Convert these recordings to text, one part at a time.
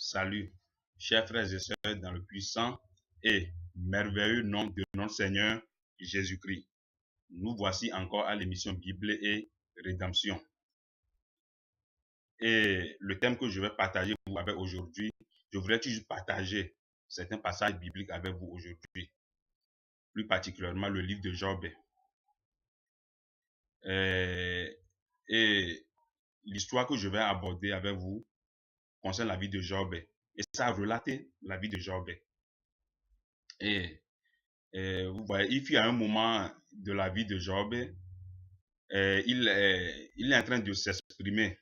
Salut, chers frères et sœurs dans le puissant et merveilleux nom de notre Seigneur Jésus-Christ. Nous voici encore à l'émission Bible et Rédemption. Et le thème que je vais partager avec aujourd'hui, je voudrais juste partager certains passages bibliques avec vous aujourd'hui, plus particulièrement le livre de Job. Et l'histoire que je vais aborder avec vous concerne la vie de Job. Et ça a relaté la vie de Job. Et vous voyez, il fut à un moment de la vie de Job, il est en train de s'exprimer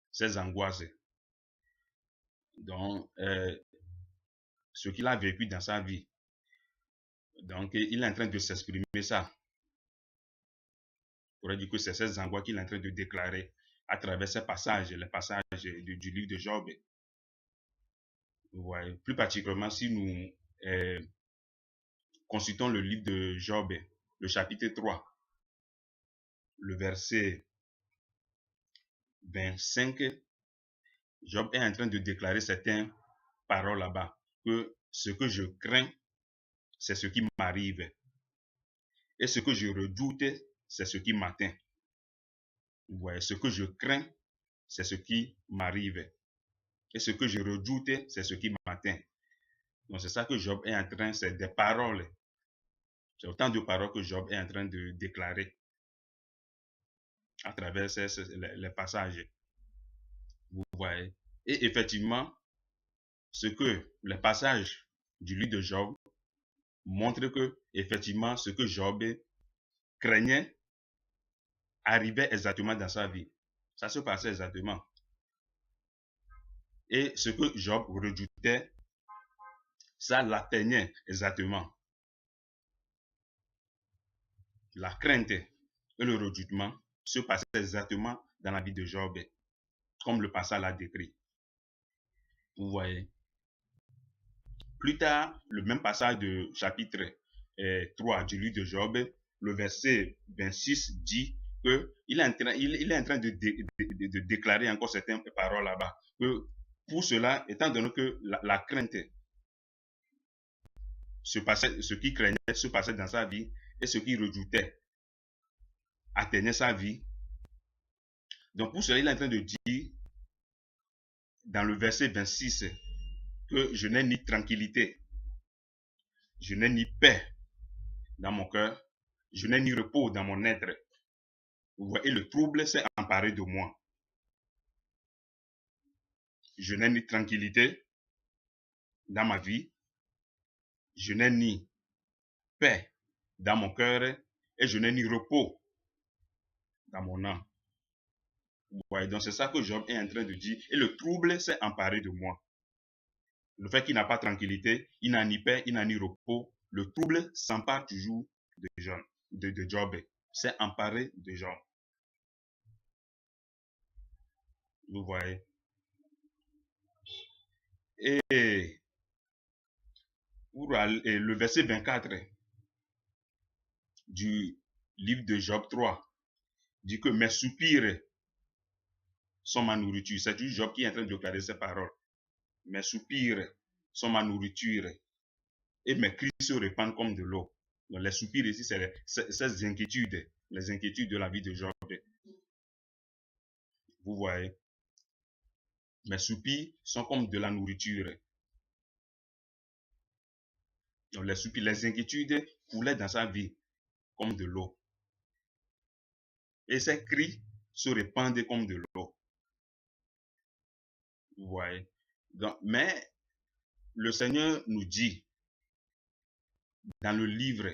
ses angoisses. Donc, ce qu'il a vécu dans sa vie. Donc, il est en train de s'exprimer ça. On pourrait dire que c'est ces angoisses qu'il est en train de déclarer à travers ces passages, les passages du livre de Job. Vous voyez, plus particulièrement si nous consultons le livre de Job, le chapitre 3, le verset 25, Job est en train de déclarer certaines paroles là-bas, que ce que je crains, c'est ce qui m'arrive. Et ce que je redoute, c'est ce qui m'atteint. Vous voyez, ce que je crains, c'est ce qui m'arrive. Et ce que je redoute, c'est ce qui m'atteint. Donc c'est ça que Job est en train, c'est des paroles. C'est autant de paroles que Job est en train de déclarer à travers les passages. Vous voyez. Et effectivement, ce que les passages du livre de Job montrent que, effectivement, ce que Job craignait arrivait exactement dans sa vie. Ça se passait exactement. Et ce que Job redoutait, ça l'atteignait exactement. La crainte et le redoutement se passaient exactement dans la vie de Job, comme le passage l'a décrit. Vous voyez. Plus tard, le même passage de chapitre 3 du livre de Job, le verset 26 dit qu'il est en train de déclarer encore certaines paroles là-bas. Que pour cela, étant donné que la crainte ce qui craignait se passait dans sa vie et ce qui redoutait atteignait sa vie. Donc pour cela, il est en train de dire dans le verset 26 que je n'ai ni tranquillité, je n'ai ni paix dans mon cœur, je n'ai ni repos dans mon être. Vous voyez, le trouble s'est emparé de moi. Je n'ai ni tranquillité dans ma vie, je n'ai ni paix dans mon cœur et je n'ai ni repos dans mon âme. Vous voyez, donc c'est ça que Job est en train de dire. Et le trouble s'est emparé de moi. Le fait qu'il n'a pas de tranquillité, il n'a ni paix, il n'a ni repos. Le trouble s'empare toujours de Job. C'est emparé de Job. Vous voyez. Et le verset 24 du livre de Job 3 dit que mes soupirs sont ma nourriture. C'est toujours Job qui est en train de déclarer ces paroles. Mes soupirs sont ma nourriture et mes cris se répandent comme de l'eau. Donc les soupirs ici, c'est ces inquiétudes, les inquiétudes de la vie de Job. Vous voyez, mes soupirs sont comme de la nourriture. Donc les soupirs, les inquiétudes coulaient dans sa vie comme de l'eau. Et ces cris se répandent comme de l'eau. Vous voyez. Donc, mais le Seigneur nous dit dans le livre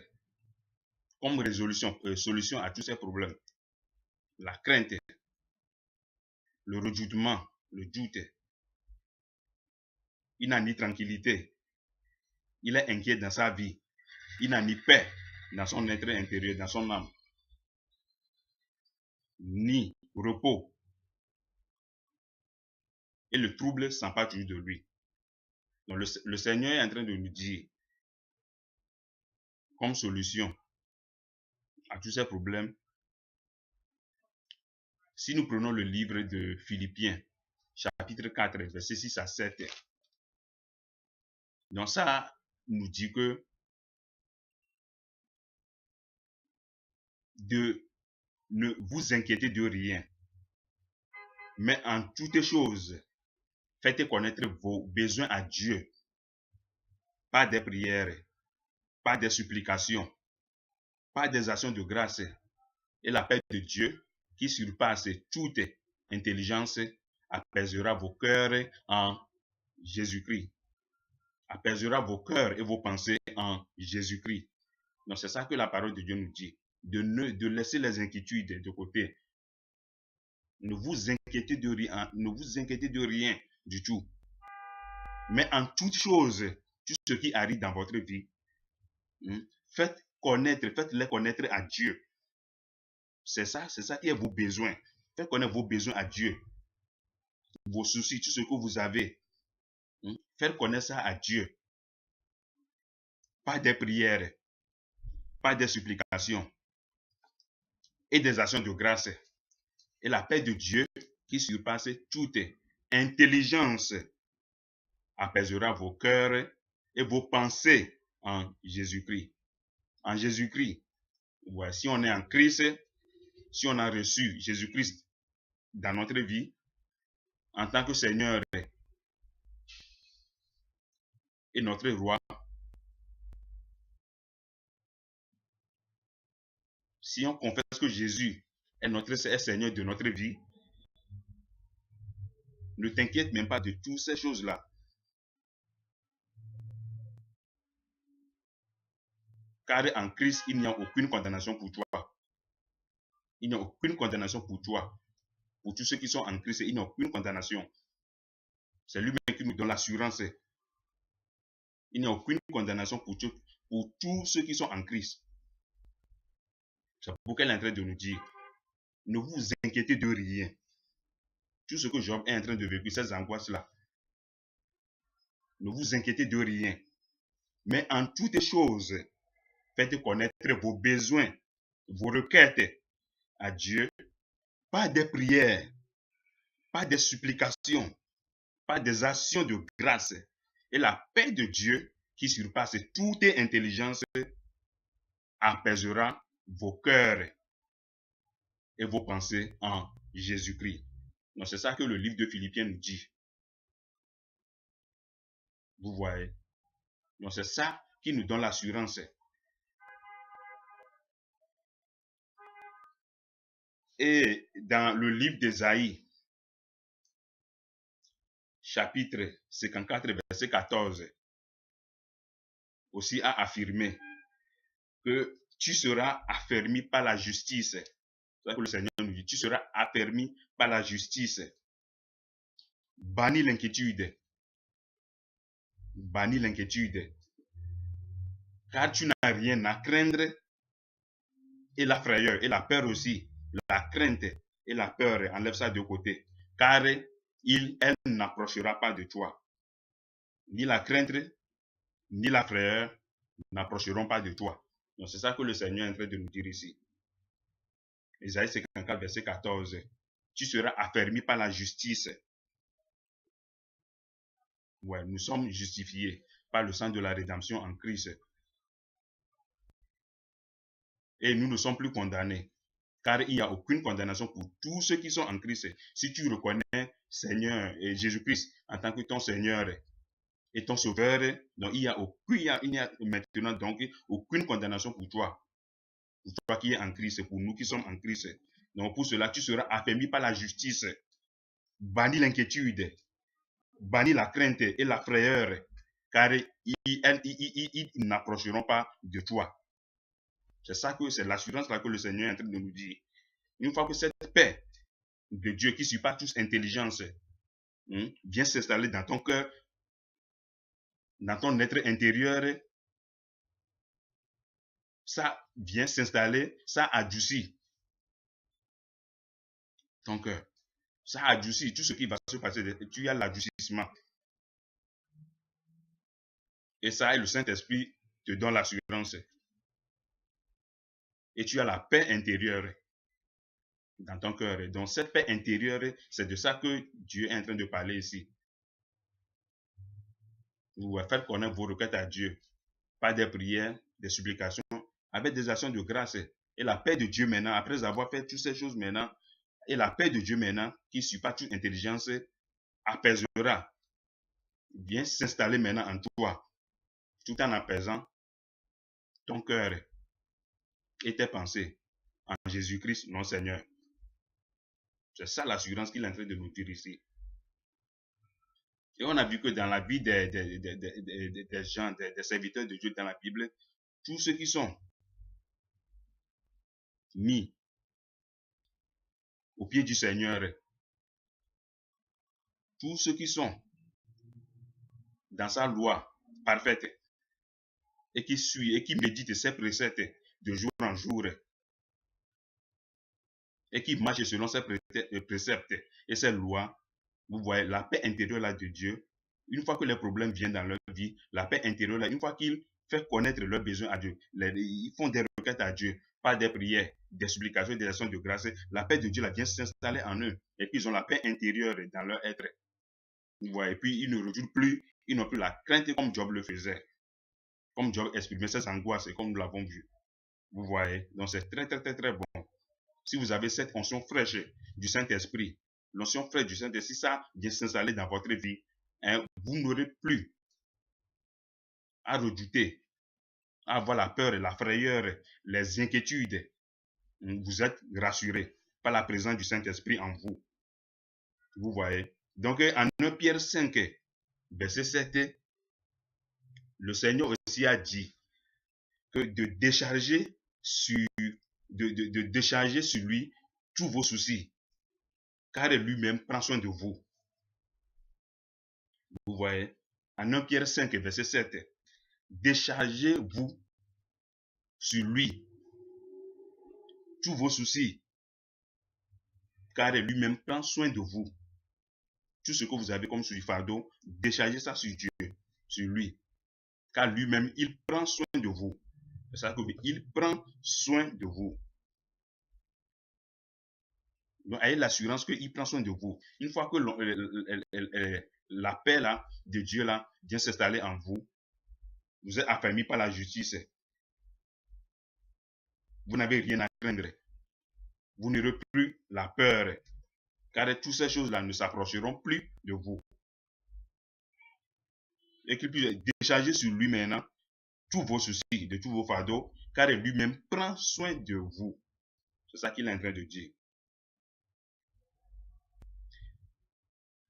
comme solution à tous ces problèmes, la crainte, le redoutement, le doute. Il n'a ni tranquillité. Il est inquiet dans sa vie. Il n'a ni paix dans son être intérieur, dans son âme. Ni repos. Et le trouble s'empare toujours de lui. Donc le Seigneur est en train de nous dire, comme solution à tous ces problèmes, si nous prenons le livre de Philippiens, chapitre 4, verset 6 à 7. Donc ça nous dit que de ne vous inquiétez de rien, mais en toutes choses, faites connaître vos besoins à Dieu, par des prières, par des supplications, par des actions de grâce, et la paix de Dieu, qui surpasse toute intelligence, apaisera vos cœurs en Jésus-Christ. Apaisera vos cœurs et vos pensées en Jésus-Christ. Donc c'est ça que la parole de Dieu nous dit, de laisser les inquiétudes de côté. Ne vous inquiétez de rien, ne vous inquiétez de rien du tout. Mais en toute chose, tout ce qui arrive dans votre vie, faites-les connaître à Dieu. C'est ça qui est vos besoins. Faites connaître vos besoins à Dieu. Vos soucis, tout ce que vous avez. Faites connaître ça à Dieu. Pas des prières, pas des supplications et des actions de grâce. Et la paix de Dieu qui surpasse toute intelligence apaisera vos cœurs et vos pensées en Jésus-Christ. En Jésus-Christ. Ouais, si on est en Christ, si on a reçu Jésus-Christ dans notre vie, en tant que Seigneur et notre roi, si on confesse que Jésus est Seigneur de notre vie, ne t'inquiète même pas de toutes ces choses-là. Car en Christ, il n'y a aucune condamnation pour toi. Il n'y a aucune condamnation pour toi. Pour tous ceux qui sont en Christ, il n'y a aucune condamnation. C'est lui-même qui nous donne l'assurance. Il n'y a aucune condamnation pour tous ceux qui sont en Christ. C'est pourquoi il est en train de nous dire, ne vous inquiétez de rien. Tout ce que Job est en train de vivre, ces angoisses-là, ne vous inquiétez de rien. Mais en toutes choses, faites connaître vos besoins, vos requêtes à Dieu, pas des prières, pas des supplications, pas des actions de grâce. Et la paix de Dieu, qui surpasse toute intelligence, apaisera vos cœurs et vos pensées en Jésus-Christ. Donc c'est ça que le livre de Philippiens nous dit. Vous voyez. Donc c'est ça qui nous donne l'assurance. Et dans le livre d'Ésaïe, chapitre 54, verset 14, aussi a affirmé que tu seras affermi par la justice. C'est ça que le Seigneur nous dit, tu seras affermi par la justice. Bannis l'inquiétude. Bannis l'inquiétude. Car tu n'as rien à craindre. Et la frayeur, et la peur aussi. La crainte et la peur, enlève ça de côté. Car elle n'approchera pas de toi. Ni la crainte, ni la frayeur n'approcheront pas de toi. Donc c'est ça que le Seigneur est en train de nous dire ici. Ésaïe 54, verset 14. Tu seras affermi par la justice. Ouais, nous sommes justifiés par le sang de la rédemption en Christ. Et nous ne sommes plus condamnés. Car il n'y a aucune condamnation pour tous ceux qui sont en Christ. Si tu reconnais Seigneur et Jésus-Christ en tant que ton Seigneur et ton Sauveur, donc il n'y a maintenant donc aucune condamnation pour toi. Pour toi qui es en Christ, pour nous qui sommes en Christ. Donc pour cela, tu seras affermi par la justice. Bannis l'inquiétude. Bannis la crainte et la frayeur. Car ils n'approcheront pas de toi. C'est l'assurance là que le Seigneur est en train de nous dire. Une fois que cette paix de Dieu qui surpasse toute intelligence vient s'installer dans ton cœur, dans ton être intérieur, ça vient s'installer, ça adoucit ton cœur. Ça adoucit tout ce qui va se passer. Tu as l'adoucissement. Et ça, le Saint-Esprit te donne l'assurance. Et tu as la paix intérieure. dans ton cœur. Donc cette paix intérieure, c'est de ça que Dieu est en train de parler ici. Vous faire connaître vos requêtes à Dieu, par des prières, des supplications, avec des actions de grâce. Et la paix de Dieu maintenant, après avoir fait toutes ces choses maintenant, et la paix de Dieu maintenant, qui surpasse toute intelligence, apaisera, vient s'installer maintenant en toi, tout en apaisant ton cœur et tes pensées en Jésus-Christ, notre Seigneur. C'est ça l'assurance qu'il est en train de nous dire ici. Et on a vu que dans la vie des gens, des serviteurs de Dieu dans la Bible, tous ceux qui sont mis au pied du Seigneur, tous ceux qui sont dans sa loi parfaite et qui suit et qui médite ses préceptes de jour en jour et qui marche selon ses préceptes et ses lois, vous voyez la paix intérieure là de Dieu. Une fois que les problèmes viennent dans leur vie, la paix intérieure là, une fois qu'ils font connaître leurs besoins à Dieu, ils font des requêtes à Dieu, pas des prières, des supplications, des actions de grâce, la paix de Dieu là vient s'installer en eux et puis ils ont la paix intérieure dans leur être. Vous voyez, et puis ils ne redoutent plus, ils n'ont plus la crainte comme Job le faisait, comme Job exprimait ses angoisses et comme nous l'avons vu. Vous voyez, donc c'est très très très très bon. Si vous avez cette onction fraîche du Saint-Esprit, l'onction fraîche du Saint-Esprit, ça vient s'installer dans votre vie, hein, vous n'aurez plus à redouter, à avoir la peur, la frayeur, les inquiétudes. Vous êtes rassurés par la présence du Saint-Esprit en vous. Vous voyez. Donc, en 1 Pierre 5, verset 7, le Seigneur aussi a dit que de décharger sur lui tous vos soucis, car lui-même prend soin de vous. Vous voyez, en 1 Pierre 5, verset 7, déchargez-vous sur lui tous vos soucis, car lui-même prend soin de vous. Tout ce que vous avez comme sur le fardeau, déchargez ça sur Dieu, sur lui, car lui-même, il prend soin de vous. C'est ça que il prend soin de vous. Donc, ayez l'assurance qu'il prend soin de vous. Une fois que la paix là, de Dieu là, vient s'installer en vous, vous êtes affermis par la justice. Vous n'avez rien à craindre. Vous n'aurez plus la peur, car toutes ces choses-là ne s'approcheront plus de vous. Et qu'il puisse décharger sur lui maintenant tous vos soucis, de tous vos fardeaux, car lui-même prend soin de vous. C'est ça qu'il est en train de dire.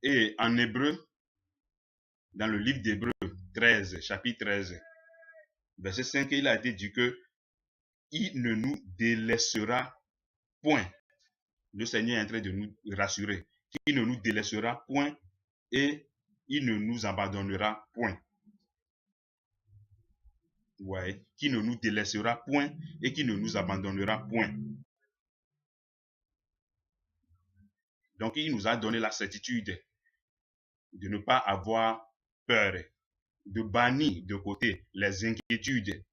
Et en hébreu, dans le livre d'Hébreu 13, chapitre 13, verset 5, il a été dit que il ne nous délaissera point. Le Seigneur est en train de nous rassurer. Il ne nous délaissera point et il ne nous abandonnera point. Ouais, qui ne nous délaissera point et qui ne nous abandonnera point. Donc, il nous a donné la certitude de ne pas avoir peur, de bannir de côté les inquiétudes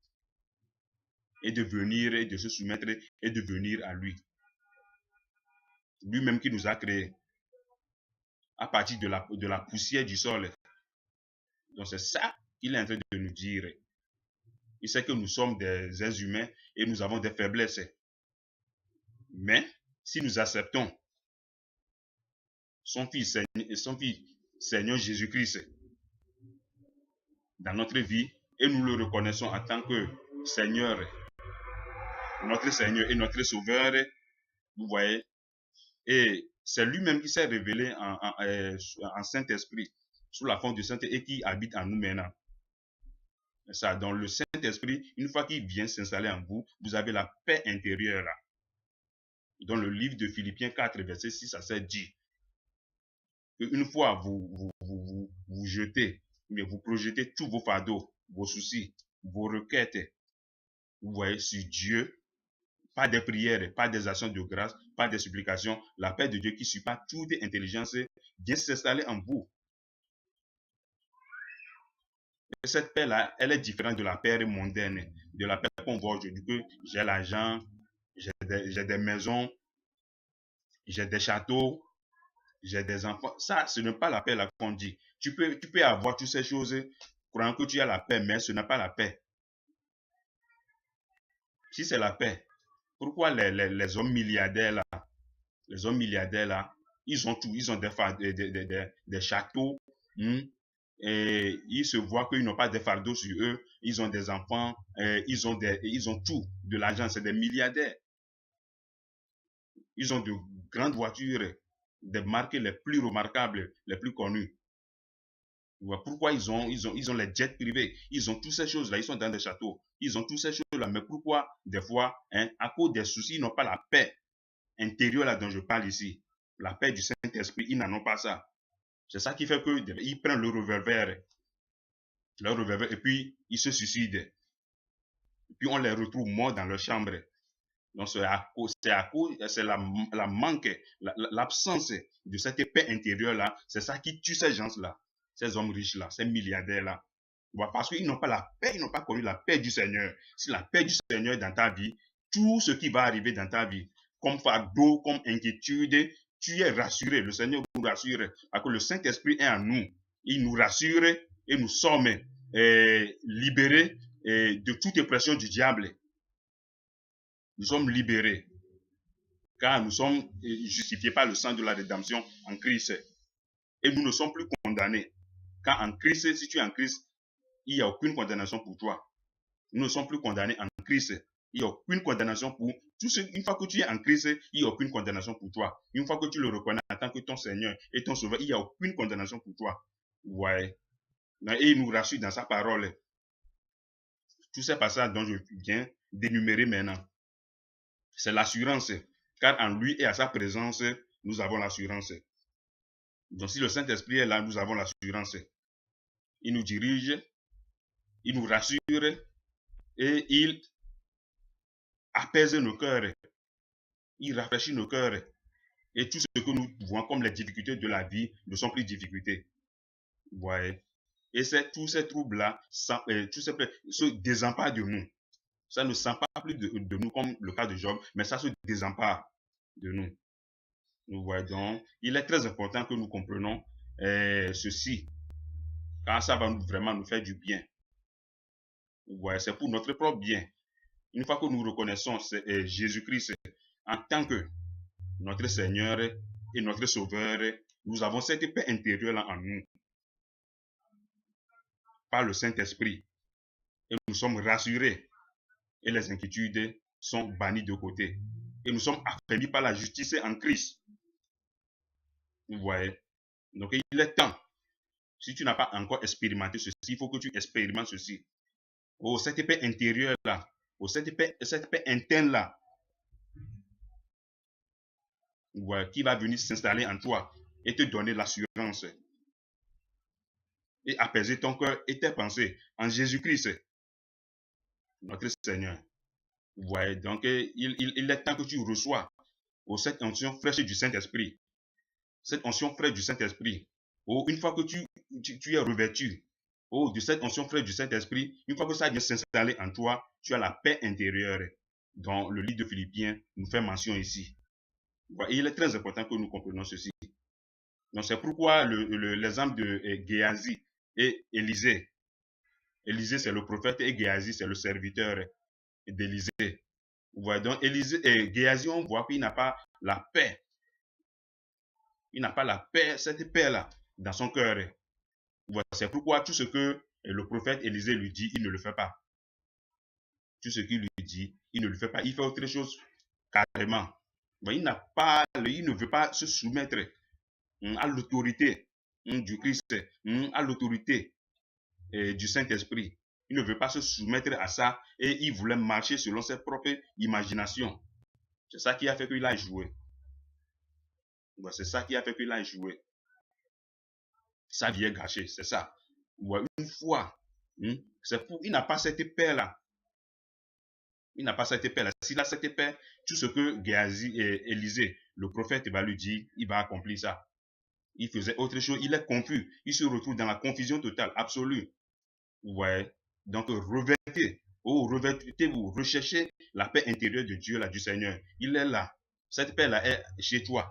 et de venir et de se soumettre et de venir à lui. Lui-même qui nous a créés à partir de la poussière du sol. Donc, c'est ça qu'il est en train de nous dire. Il sait que nous sommes des êtres humains et nous avons des faiblesses. Mais, si nous acceptons son Fils Seigneur Jésus-Christ dans notre vie et nous le reconnaissons en tant que Seigneur, notre Seigneur et notre Sauveur, vous voyez, et c'est lui-même qui s'est révélé en Saint-Esprit, sous la forme du Saint-Esprit et qui habite en nous maintenant. Ça, dans le Saint-Esprit, une fois qu'il vient s'installer en vous, vous avez la paix intérieure là. Dans le livre de Philippiens 4, verset 6 à 7 dit qu'une fois vous jetez, mais vous projetez tous vos fardeaux, vos soucis, vos requêtes, vous voyez, sur Dieu, pas des prières, pas des actions de grâce, pas des supplications, la paix de Dieu qui surpasse toute intelligence vient s'installer en vous. Et cette paix-là, elle est différente de la paix mondaine, de la paix qu'on voit aujourd'hui, que j'ai l'argent, j'ai des maisons, j'ai des châteaux, j'ai des enfants. Ça, ce n'est pas la paix là qu'on dit. Tu peux avoir toutes ces choses croyant que tu as la paix, mais ce n'est pas la paix. Si c'est la paix, pourquoi les hommes milliardaires là, ils ont tout, ils ont des châteaux, et ils se voient qu'ils n'ont pas de fardeau sur eux, ils ont des enfants, ils ont tout, de l'argent, c'est des milliardaires. Ils ont de grandes voitures, des marques les plus remarquables, les plus connues. Pourquoi ils ont les jets privés, ils ont toutes ces choses-là, ils sont dans des châteaux, ils ont toutes ces choses-là, mais pourquoi des fois, à cause des soucis, ils n'ont pas la paix intérieure là dont je parle ici, la paix du Saint-Esprit, ils n'en ont pas ça. C'est ça qui fait qu'ils prennent le revolver, et puis ils se suicident. Et puis on les retrouve morts dans leur chambre. Donc c'est la manque, l'absence de cette paix intérieure-là, c'est ça qui tue ces gens-là, ces hommes riches-là, ces milliardaires-là. Parce qu'ils n'ont pas la paix, ils n'ont pas connu la paix du Seigneur. Si la paix du Seigneur est dans ta vie, tout ce qui va arriver dans ta vie, comme fardeau, comme inquiétude, tu es rassuré. Le Seigneur nous rassure, parce que le Saint-Esprit est en nous. Il nous rassure et nous sommes libérés de toute pression du diable. Nous sommes libérés, car nous sommes justifiés par le sang de la rédemption en Christ. Et nous ne sommes plus condamnés. Car en Christ, si tu es en Christ, il n'y a aucune condamnation pour toi. Nous ne sommes plus condamnés en Christ. Il n'y a aucune condamnation pour tout ce. Une fois que tu es en Christ, il n'y a aucune condamnation pour toi. Une fois que tu le reconnais en tant que ton Seigneur et ton Sauveur, il n'y a aucune condamnation pour toi. Ouais. Et il nous rassure dans sa parole. Tous ces passages dont je viens d'énumérer maintenant, c'est l'assurance. Car en lui et à sa présence, nous avons l'assurance. Donc si le Saint-Esprit est là, nous avons l'assurance. Il nous dirige, il nous rassure et il apaise nos cœurs. Il rafraîchit nos cœurs. Et tout ce que nous voyons comme les difficultés de la vie ne sont plus difficultés. Vous voyez? Et tous ces troubles-là se désemparent de nous. Ça ne s'empare plus de nous comme le cas de Job, mais ça se désempare de nous. Nous voyons donc, il est très important que nous comprenions ceci, car ça va vraiment nous faire du bien. Vous voyez, c'est pour notre propre bien. Une fois que nous reconnaissons Jésus-Christ en tant que notre Seigneur et notre Sauveur, nous avons cette paix intérieure en nous, par le Saint-Esprit. Et nous sommes rassurés. Et les inquiétudes sont bannies de côté. Et nous sommes affermis par la justice en Christ. Vous voyez? Donc il est temps. Si tu n'as pas encore expérimenté ceci, il faut que tu expérimentes ceci. Oh, cette paix intérieure là, oh, cette paix interne là, ouais, qui va venir s'installer en toi et te donner l'assurance et apaiser ton cœur et tes pensées en Jésus-Christ, notre Seigneur. Vous voyez, donc il est temps que tu reçois cette onction fraîche du Saint-Esprit. Cette onction fraîche du Saint-Esprit. Oh, une fois que tu es revêtu de cette onction fraîche du Saint-Esprit, une fois que ça vient s'installer en toi, tu as la paix intérieure dont le livre de Philippiens nous fait mention ici. Et il est très important que nous comprenions ceci. Donc c'est pourquoi l'exemple de Géasi et Élisée. Élisée c'est le prophète et Géasi c'est le serviteur d'Élisée. Vous voyez donc Géasi, on voit qu'il n'a pas la paix. Il n'a pas la paix, cette paix-là, dans son cœur. Voilà, c'est pourquoi tout ce que le prophète Élisée lui dit, il ne le fait pas. Tout ce qu'il lui dit, il ne le fait pas. Il fait autre chose carrément. Il ne veut pas se soumettre à l'autorité du Christ, à l'autorité du Saint-Esprit. Il ne veut pas se soumettre à ça et il voulait marcher selon ses propres imaginations. C'est ça qui a fait qu'il a échoué. C'est ça qui a fait qu'il a échoué. Sa vie est gâchée, c'est ça. Une fois, c'est pour, il n'a pas cette paix-là. Il n'a pas cette paix-là. S'il a cette paix, tout ce que Géasi et Élisée, le prophète, va lui dire, il va accomplir ça. Il faisait autre chose, il est confus. Il se retrouve dans la confusion totale, absolue. Ouais. Donc, revêtez-vous, recherchez la paix intérieure de Dieu, là, du Seigneur. Il est là. Cette paix-là est chez toi,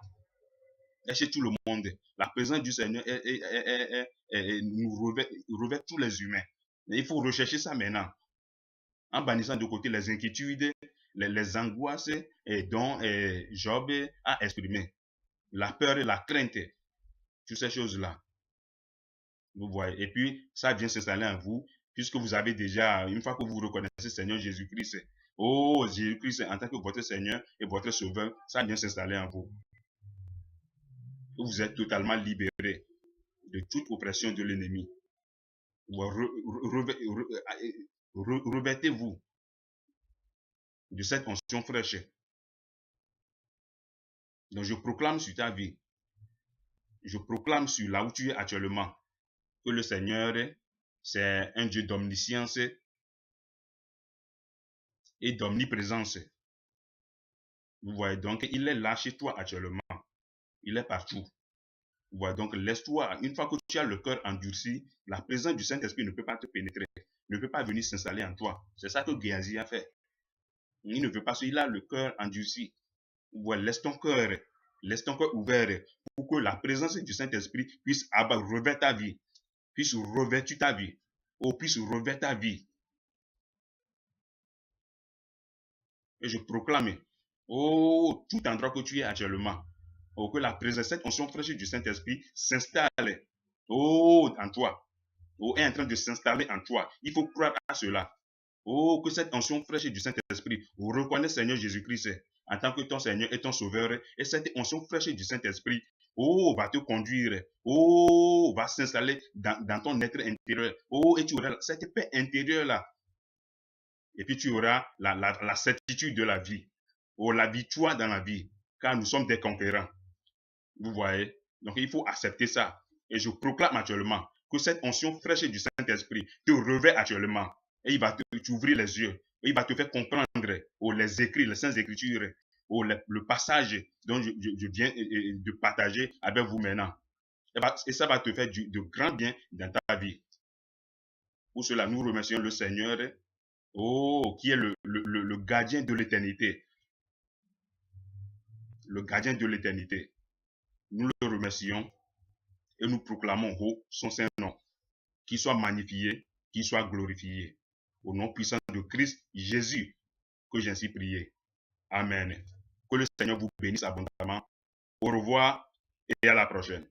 est chez tout le monde. La présence du Seigneur nous revêt tous les humains. Mais il faut rechercher ça maintenant, en bannissant de côté les inquiétudes, les angoisses dont Job a exprimé. La peur et la crainte, toutes ces choses-là. Vous voyez. Et puis, ça vient s'installer en vous, puisque vous avez déjà, une fois que vous reconnaissez Seigneur Jésus-Christ, oh Jésus-Christ en tant que votre Seigneur et votre Sauveur, ça vient s'installer en vous. Vous êtes totalement libéré de toute oppression de l'ennemi. Revêtez-vous de cette onction fraîche. Donc je proclame sur ta vie, je proclame sur là où tu es actuellement, que le Seigneur, c'est un Dieu d'omniscience et d'omniprésence. Vous voyez, donc il est là chez toi actuellement. Il est partout. Vous voyez, donc laisse-toi, une fois que tu as le cœur endurci, la présence du Saint-Esprit ne peut pas te pénétrer, ne peut pas venir s'installer en toi. C'est ça que Géasi a fait. Il ne veut pas, il a le cœur endurci. Vous voyez, laisse ton cœur ouvert pour que la présence du Saint-Esprit puisse revêtir ta vie, puisse revêtir ta vie, puisse revêtir ta vie. Et je proclame, tout endroit que tu es actuellement, que la présence, cette onction fraîche du Saint-Esprit s'installe, en toi, est en train de s'installer en toi. Il faut croire à cela. Que cette onction fraîche du Saint-Esprit reconnaît Seigneur Jésus-Christ en tant que ton Seigneur et ton Sauveur. Et cette onction fraîche du Saint-Esprit, va te conduire, va s'installer dans ton être intérieur. Et tu auras cette paix intérieure-là. Et puis tu auras la certitude de la vie. La victoire dans la vie. Car nous sommes des conquérants. Vous voyez? Donc il faut accepter ça. Et je proclame actuellement que cette onction fraîche du Saint-Esprit te revêt actuellement. Et il va t'ouvrir les yeux. Et il va te faire comprendre les écrits, les Saintes Écritures, le passage dont je viens de partager avec vous maintenant. Et ça va te faire de grands biens dans ta vie. Pour cela, nous remercions le Seigneur, qui est le gardien de l'éternité. Le gardien de l'éternité. Nous le remercions et nous proclamons haut son saint nom. Qu'il soit magnifié, qu'il soit glorifié. Au nom puissant de Christ Jésus, que j'ai ainsi prié. Amen. Que le Seigneur vous bénisse abondamment. Au revoir et à la prochaine.